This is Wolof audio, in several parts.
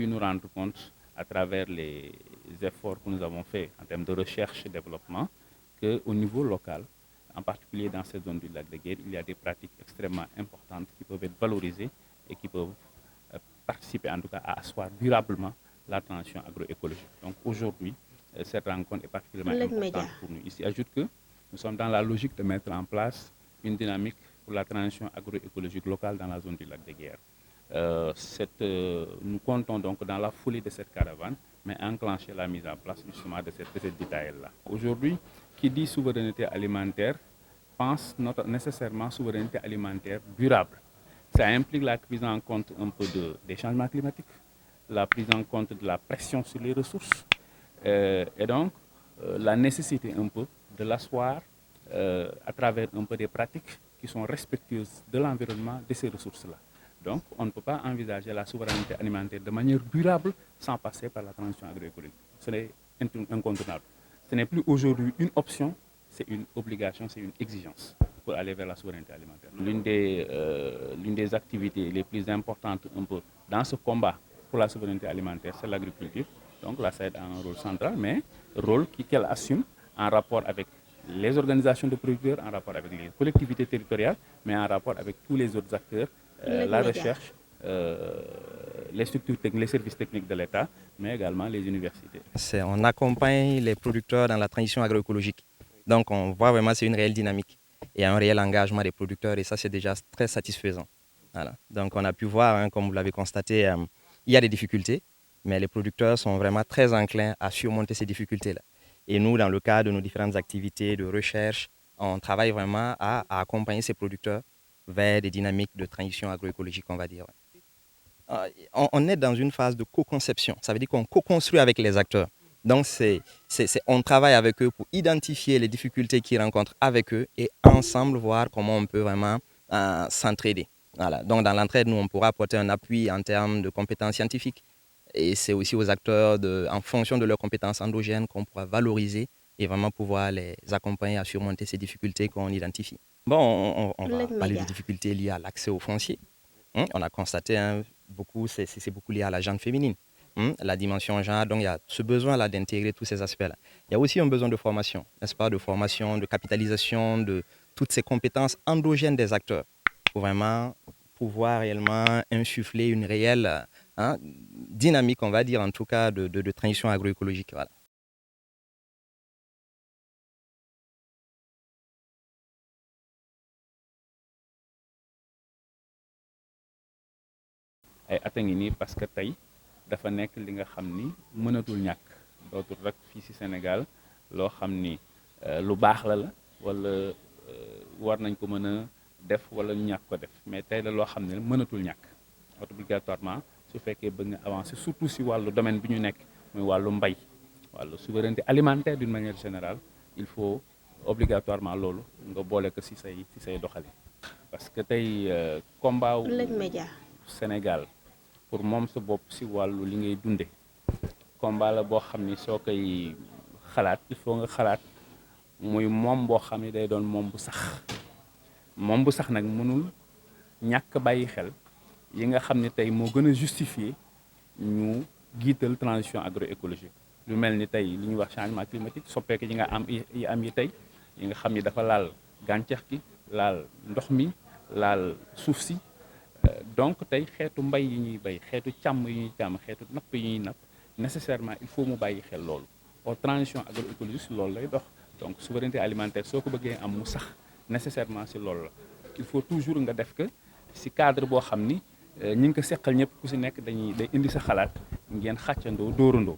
pu nous rendre compte à travers les efforts que nous avons faits en termes de recherche et développement qu'au niveau local, en particulier dans cette zone du lac de Guiers, il y a des pratiques extrêmement importantes qui peuvent être valorisées et qui peuvent participer en tout cas à asseoir durablement la transition agroécologique. Donc aujourd'hui, cette rencontre est particulièrement importante pour nous. Ici, ajoute que nous sommes dans la logique de mettre en place une dynamique pour la transition agroécologique locale dans la zone du lac de Guiers. Nous comptons donc dans la foulée de cette caravane, mais enclencher la mise en place justement de cette détail-là. Aujourd'hui, qui dit souveraineté alimentaire pense nécessairement souveraineté alimentaire durable. Ça implique la prise en compte un peu des changements climatiques, la prise en compte de la pression sur les ressources et donc la nécessité un peu de l'asseoir à travers un peu des pratiques qui sont respectueuses de l'environnement, de ces ressources-là. Donc, on ne peut pas envisager la souveraineté alimentaire de manière durable sans passer par la transition agroécologique. Ce n'est incontournable. Ce n'est plus aujourd'hui une option, c'est une obligation, c'est une exigence pour aller vers la souveraineté alimentaire. L'une des activités les plus importantes un peu dans ce combat pour la souveraineté alimentaire, c'est l'agriculture. Donc la SAED a un rôle central, mais rôle qu'elle assume en rapport avec les organisations de producteurs, en rapport avec les collectivités territoriales, mais en rapport avec tous les autres acteurs, la recherche, les structures techniques, les services techniques de l'État, mais également les universités. On accompagne les producteurs dans la transition agroécologique. Donc on voit vraiment c'est une réelle dynamique et un réel engagement des producteurs et ça c'est déjà très satisfaisant. Voilà. Donc on a pu voir, comme vous l'avez constaté, il y a des difficultés, mais les producteurs sont vraiment très enclins à surmonter ces difficultés-là. Et nous, dans le cadre de nos différentes activités de recherche, on travaille vraiment à accompagner ces producteurs vers des dynamiques de transition agroécologique, on va dire. On est dans une phase de co-conception. Ça veut dire qu'on co-construit avec les acteurs. Donc, on travaille avec eux pour identifier les difficultés qu'ils rencontrent avec eux et ensemble voir comment on peut vraiment s'entraider. Voilà. Donc, dans l'entraide, nous, on pourra apporter un appui en termes de compétences scientifiques. Et c'est aussi aux acteurs, en fonction de leurs compétences endogènes, qu'on pourra valoriser et vraiment pouvoir les accompagner à surmonter ces difficultés qu'on identifie. Bon, on va parler de difficultés liées à l'accès au foncier. On a constaté c'est beaucoup lié à la gente féminine, la dimension genre. Donc, il y a ce besoin-là d'intégrer tous ces aspects-là. Il y a aussi un besoin de formation, n'est-ce pas, de formation, de capitalisation de toutes ces compétences endogènes des acteurs pour vraiment pouvoir réellement insuffler une réelle dynamique, on va dire, en tout cas, de transition agroécologique. Voilà. ay at a ngi nii parce que tey dafa nekk li nga xam ni mënatul ñàkk dootul rek fii ci Sénégal loo xam ni lu baax la walla war nañ ko mën a def walla ñu ñàkk ko def mais tey la loo xam ne mënatul ñàkk obligatoirement su fekkee bëgg nga avancer surtout ci wàllu domaine bi ñu nekk muy wàllu mbay wàllu souveraineté alimentaire d'une manière générale il faut obligatoirement loolu nga boole ko ci say doxalin parce que tey combat wu Sénégal pour moom sa bopp ci wàllu li ngay dunde combat la boo xam ni soo koy xalaat il faut nga xalaat muy moom boo xam ni day doon moom bu sax nag mënul ñàkk bàyyi xel yi nga xam ni tey moo gën a justifier ñu giital transition agroécologique lu mel ni tey li ñuy wax changement climatique soppeeku yi nga am yi tey yi nga xam ni dafa laal gàncax gi laal ndox mi laal suuf si donc tey xeetu mbay yi ñuy bay xeetu càmm yi ñuy càmm xeetu napp yi ñuy napp nécessairement il faut mu bàyyi xel loolu or transition agroécologique si loolu lay dox donc souveraineté alimentaire soo ko bëggee am mu sax nécessairement si loolu la il faut toujours nga def que si cadre boo xam ni ñi ngi ko seqal ñëpp ku si nekk day indi sa xalaat ngeen xàccandoo dóorandoo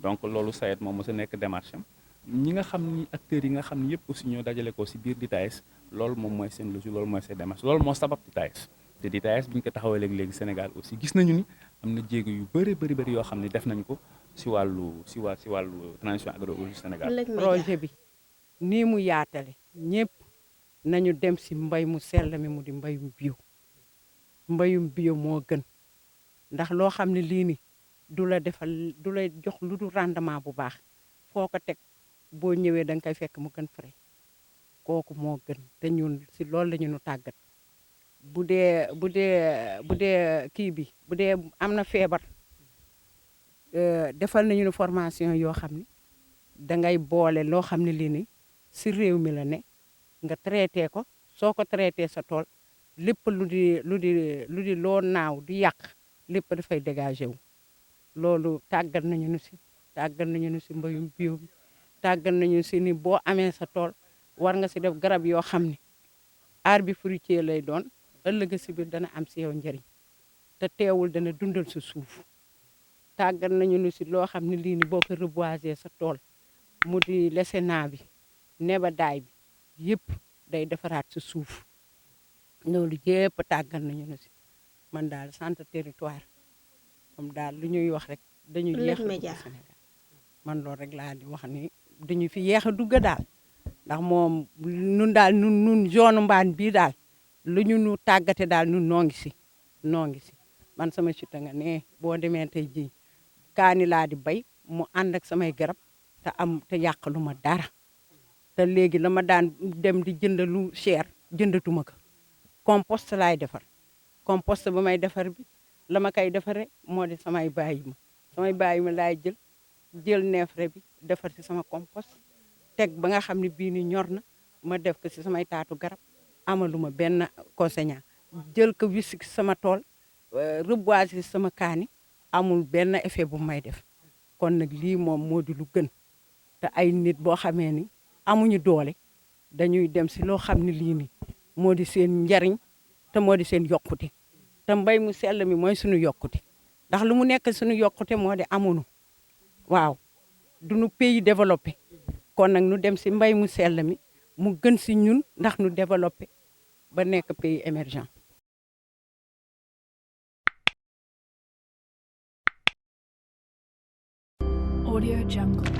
donc loolu SAED moom mos a nekk démarche am ñi nga xam ni acteurs yi nga xam ni yëpp aussi ñoo dajale ko si biir DITAES loolu moom mooy seen logique loolu mooy seen démarche loolu moo sabab DITAES te DITAES bi ñu ko taxawee léegi Sénégal aussi gis nañu ni am na jéego yu bëri yoo xam ne def nañ ko si wàllu transition agroécologique Sénégal. projet bi nii mu yaatale ñëpp nañu dem si mbay mu sell mi mu di mbayum bio moo gën ndax loo xam ne lii ni du la jox lu du rendement bu baax foo ko teg boo ñëwee da nga koy fekk mu gën frais kooku moo gën te ñun si loolu la ñu nu tàggat bu dee kii bi bu dee am na feebar defal nañu ne formation yoo xam ne dangay boole loo xam ne lii ni si réew mi la ne nga traité ko soo ko traité sa tool lépp lu di loo naaw di yàq lépp dafay dégagé wu loolu tàggat nañu nu si mbayum bio bi tàggat nañu si ni boo amee sa tool war nga si def garab yoo xam ne arbre fruitier lay doon ëllëg si biir dana am si yow njëriñ te teewul dana dundal sa suuf tàggat nañu nu si loo xam ne lii ni boo ko reboiser sa tool mu di lesena bi nebedaay bi yëpp day defaraat sa suuf loolu yëpp tàggat nañu nu si man daal centre territoire moom daal lu ñuy wax rek dañuy yeex a dugg Sénégal man loolu rek laa di wax ni dañu fi yeex a dugg daal ndax moom nun daal nun zone Mbane bii daal lu ñu nu tàggate daal nun noo ngi si man sama chute nga ne boo demee tey jii kaani laa di bay mu ànd ak samay garab te yàq lu ma dara te léegi la ma daan dem di jënd lu cher jëndatuma ko compost laay defar compost ba may defar bi la ma koy defaree moo di samay bàyyi ma laay jël neefere bi defar ci sama compost teg ba nga xam ne bii ni ñor na ma def ko ci samay taatu garab amaluma benn conséquence jël ko wis sama tool reboiser sama kaani amul benn effet bu may def kon nag lii moom moo di lu gën te ay nit boo xamee ni amuñu doole dañuy dem si loo xam ne lii ni moo di seen njariñ te moo di seen yokkute te mbay mu sell mi mooy suñu yokkute ndax lu mu nekk suñu yokkute moo di amuñu waaw duñu pays développé kon nag nu dem si mbay mu sell mi mu gën si ñun ndax nu développé ba nekk pays émergent. Audio Jungle.